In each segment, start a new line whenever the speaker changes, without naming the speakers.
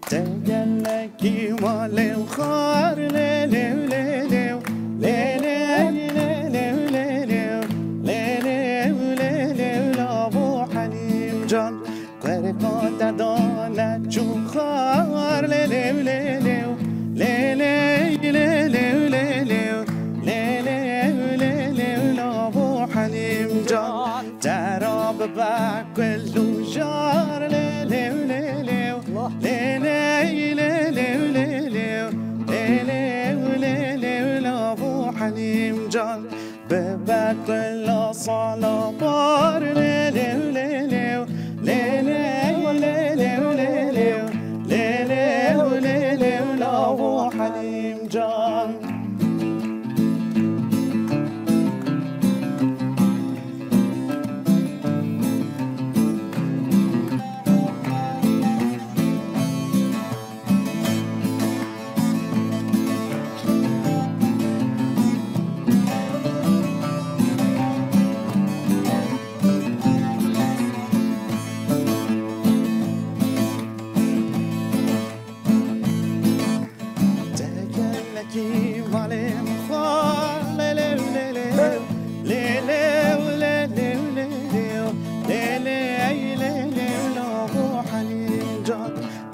تقلقي مال الخار ليلو ليلو ليلو ليلو ليلو ليلو ليلو ابو حليم جان قرقات دانت جو خار ليلو ليلو ليلو ليلو ليلو ليلو ليلو ابو حليم جان تراب بكل جار ليلو ليلو ابو حليم جان بباك الأصالة بار ليلو ليلو ليلو ليلو ليلو ليلو ليلو ابو حليم جان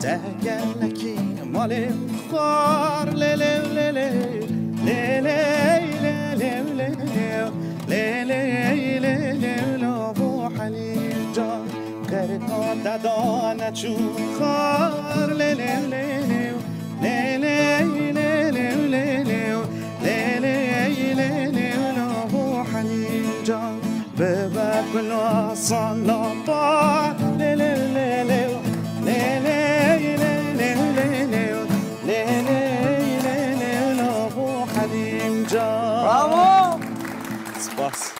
تهجلكي مالي مخار ليلو ليلو ليلو ليلو ليلو ابو حليم جان كركات دانت شو خار ليلو ليلو ليلو ليلو ليلو ابو حليم جان بباب الوصل طار ليلو ليلو ابو حليم جان.
برافو.
سپاس.